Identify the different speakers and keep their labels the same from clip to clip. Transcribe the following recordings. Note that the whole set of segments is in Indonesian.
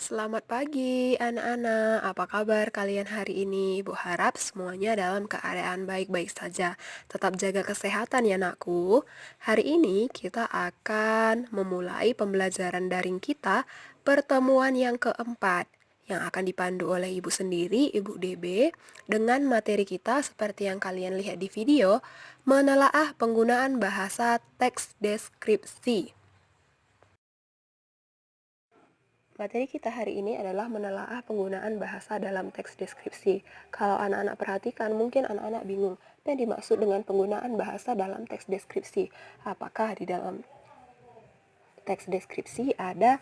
Speaker 1: Selamat pagi anak-anak, apa kabar kalian hari ini? Ibu harap semuanya dalam keadaan baik-baik saja. Tetap jaga kesehatan ya nakku. Hari ini kita akan memulai pembelajaran daring kita, pertemuan yang keempat, yang akan dipandu oleh ibu sendiri, Ibu DB, dengan materi kita seperti yang kalian lihat di video, menelaah penggunaan bahasa teks deskripsi. Materi kita hari ini adalah menelaah penggunaan bahasa dalam teks deskripsi. Kalau anak-anak perhatikan, mungkin anak-anak bingung, apa yang dimaksud dengan penggunaan bahasa dalam teks deskripsi? Apakah di dalam teks deskripsi ada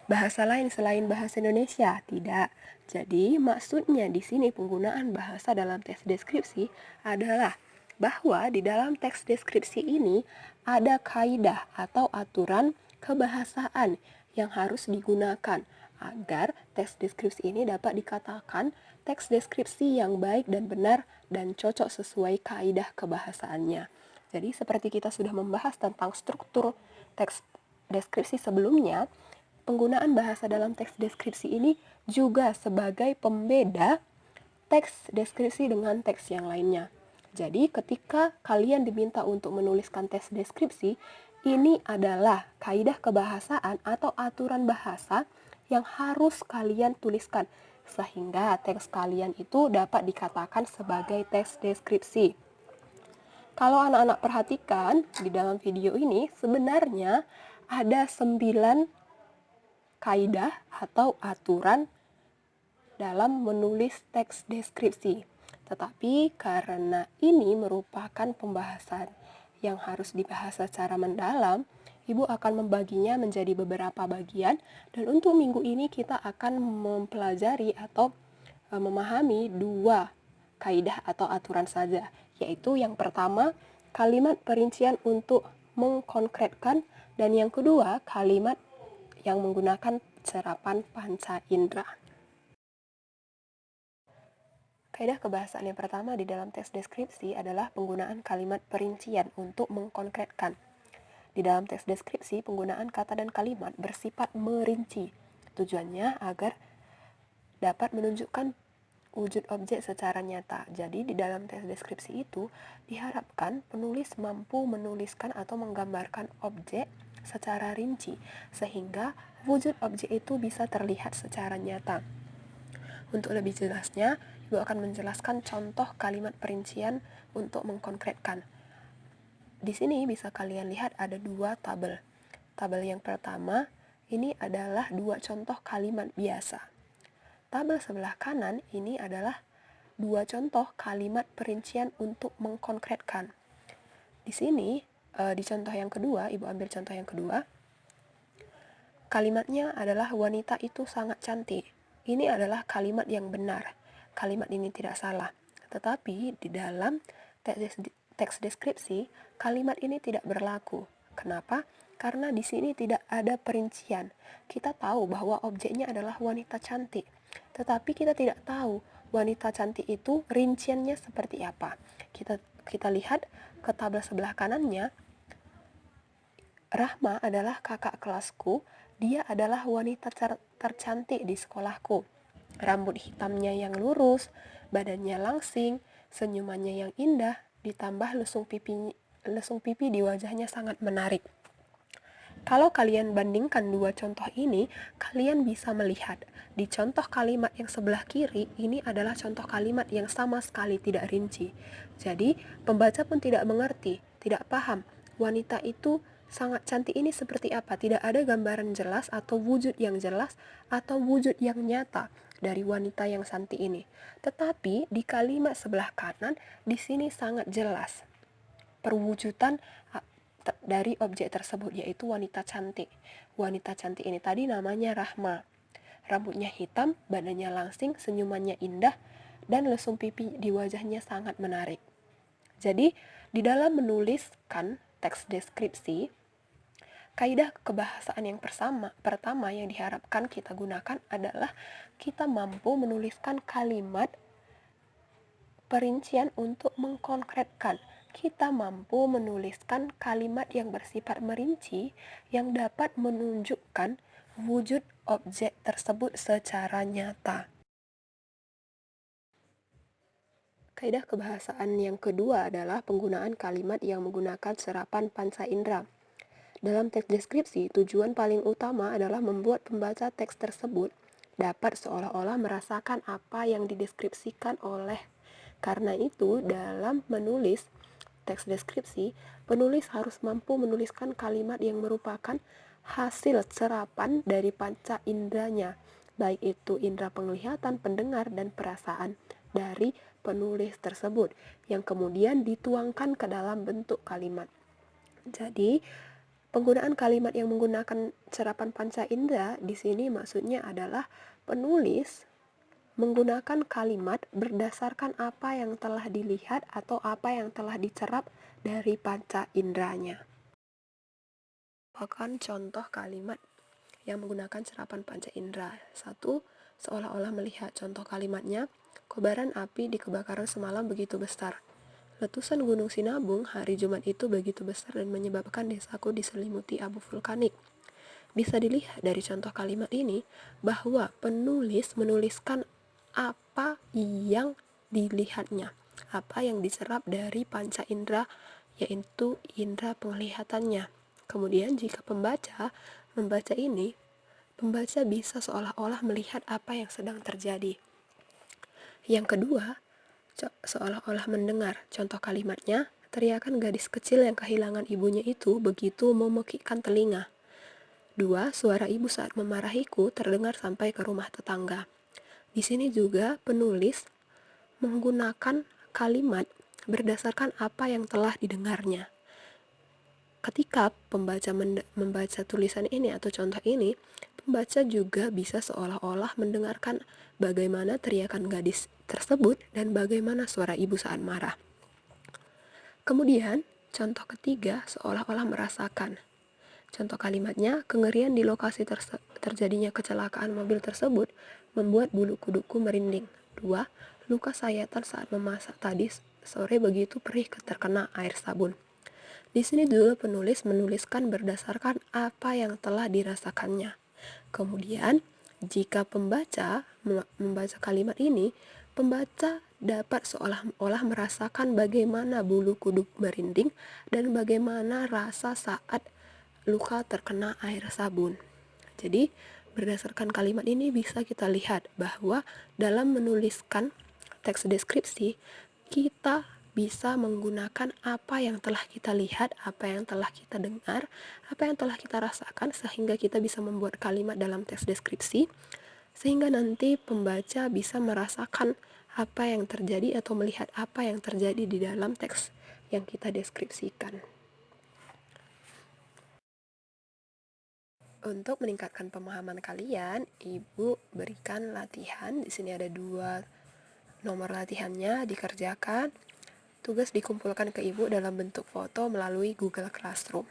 Speaker 1: bahasa lain selain bahasa Indonesia? Tidak. Jadi, maksudnya di sini penggunaan bahasa dalam teks deskripsi adalah bahwa di dalam teks deskripsi ini ada kaidah atau aturan kebahasaan yang harus digunakan agar teks deskripsi ini dapat dikatakan teks deskripsi yang baik dan benar dan cocok sesuai kaidah kebahasaannya. Jadi seperti kita sudah membahas tentang struktur teks deskripsi sebelumnya, penggunaan bahasa dalam teks deskripsi ini juga sebagai pembeda teks deskripsi dengan teks yang lainnya. Jadi ketika kalian diminta untuk menuliskan teks deskripsi, ini adalah kaidah kebahasaan atau aturan bahasa yang harus kalian tuliskan sehingga teks kalian itu dapat dikatakan sebagai teks deskripsi. Kalau anak-anak perhatikan di dalam video ini sebenarnya ada 9 kaidah atau aturan dalam menulis teks deskripsi. Tetapi karena ini merupakan pembahasan yang harus dibahas secara mendalam, Ibu akan membaginya menjadi beberapa bagian dan untuk minggu ini kita akan mempelajari atau memahami 2 kaidah atau aturan saja, yaitu yang pertama kalimat perincian untuk mengkonkretkan dan yang kedua kalimat yang menggunakan serapan panca indera. Kaidah kebahasaan yang pertama di dalam teks deskripsi adalah penggunaan kalimat perincian untuk mengkonkretkan. Di dalam teks deskripsi, penggunaan kata dan kalimat bersifat merinci. Tujuannya agar dapat menunjukkan wujud objek secara nyata. Jadi di dalam teks deskripsi itu diharapkan penulis mampu menuliskan atau menggambarkan objek secara rinci sehingga wujud objek itu bisa terlihat secara nyata. Untuk lebih jelasnya, Ibu akan menjelaskan contoh kalimat perincian untuk mengkonkretkan. Di sini bisa kalian lihat ada 2 tabel. Tabel yang pertama, ini adalah 2 contoh kalimat biasa. Tabel sebelah kanan ini adalah 2 contoh kalimat perincian untuk mengkonkretkan. Di sini, di contoh yang kedua, Ibu ambil contoh yang kedua, kalimatnya adalah wanita itu sangat cantik. Ini adalah kalimat yang benar. Kalimat ini tidak salah. Tetapi di dalam teks deskripsi, kalimat ini tidak berlaku. Kenapa? Karena di sini tidak ada perincian. Kita tahu bahwa objeknya adalah wanita cantik. Tetapi kita tidak tahu wanita cantik itu rinciannya seperti apa. Kita lihat ke tabel sebelah kanannya. Rahma adalah kakak kelasku. Dia adalah wanita tercantik di sekolahku. Rambut hitamnya yang lurus, badannya langsing, senyumannya yang indah, ditambah lesung pipi di wajahnya sangat menarik. Kalau kalian bandingkan 2 contoh ini, kalian bisa melihat di contoh kalimat yang sebelah kiri ini adalah contoh kalimat yang sama sekali tidak rinci. Jadi, pembaca pun tidak mengerti, tidak paham wanita itu sangat cantik ini seperti apa. Tidak ada gambaran jelas atau wujud yang jelas atau wujud yang nyata dari wanita yang cantik ini. Tetapi di kalimat sebelah kanan di sini sangat jelas perwujudan dari objek tersebut, yaitu wanita cantik. Wanita cantik ini tadi namanya Rahma. Rambutnya hitam, badannya langsing, senyumannya indah, dan lesung pipi di wajahnya sangat menarik. Jadi, di dalam menuliskan teks deskripsi, kaidah kebahasaan yang pertama yang diharapkan kita gunakan adalah kita mampu menuliskan kalimat perincian untuk mengkonkretkan. Kita mampu menuliskan kalimat yang bersifat merinci yang dapat menunjukkan wujud objek tersebut secara nyata. Kaidah kebahasaan yang kedua adalah penggunaan kalimat yang menggunakan serapan panca indera. Dalam teks deskripsi, tujuan paling utama adalah membuat pembaca teks tersebut dapat seolah-olah merasakan apa yang dideskripsikan oleh. Karena itu, dalam menulis teks deskripsi, penulis harus mampu menuliskan kalimat yang merupakan hasil serapan dari panca inderanya, baik itu indera penglihatan, pendengar, dan perasaan dari penulis tersebut, yang kemudian dituangkan ke dalam bentuk kalimat. Jadi, penggunaan kalimat yang menggunakan serapan panca indera di sini maksudnya adalah penulis menggunakan kalimat berdasarkan apa yang telah dilihat atau apa yang telah dicerap dari panca inderanya. Bahkan contoh kalimat yang menggunakan serapan panca indera. 1. Seolah-olah melihat. Contoh kalimatnya, kobaran api di kebakaran semalam begitu besar. Letusan Gunung Sinabung hari Jumat itu begitu besar dan menyebabkan desaku diselimuti abu vulkanik. Bisa dilihat dari contoh kalimat ini bahwa penulis menuliskan apa yang dilihatnya, apa yang diserap dari panca indera, yaitu indera penglihatannya. Kemudian jika pembaca membaca ini, pembaca bisa seolah-olah melihat apa yang sedang terjadi. Yang kedua, seolah-olah mendengar. Contoh kalimatnya, teriakan gadis kecil yang kehilangan ibunya itu begitu memekikkan telinga. 2. Suara ibu saat memarahiku terdengar sampai ke rumah tetangga. Di sini juga penulis menggunakan kalimat berdasarkan apa yang telah didengarnya. Ketika pembaca membaca tulisan ini atau contoh ini, pembaca juga bisa seolah-olah mendengarkan bagaimana teriakan gadis tersebut dan bagaimana suara ibu saat marah. Kemudian, contoh ketiga, seolah-olah merasakan. Contoh kalimatnya, kengerian di lokasi terjadinya kecelakaan mobil tersebut membuat bulu kuduku merinding. 2. Luka sayatan saat memasak tadi sore begitu perih terkena air sabun. Di sini juga penulis menuliskan berdasarkan apa yang telah dirasakannya. Kemudian, jika pembaca membaca kalimat ini, pembaca dapat seolah-olah merasakan bagaimana bulu kuduk merinding dan bagaimana rasa saat luka terkena air sabun. Jadi, berdasarkan kalimat ini bisa kita lihat bahwa dalam menuliskan teks deskripsi, kita bisa menggunakan apa yang telah kita lihat, apa yang telah kita dengar, apa yang telah kita rasakan, sehingga kita bisa membuat kalimat dalam teks deskripsi, sehingga nanti pembaca bisa merasakan apa yang terjadi atau melihat apa yang terjadi di dalam teks yang kita deskripsikan. Untuk meningkatkan pemahaman kalian, Ibu berikan latihan. Di sini ada 2 nomor latihannya, dikerjakan. Tugas dikumpulkan ke Ibu dalam bentuk foto melalui Google Classroom.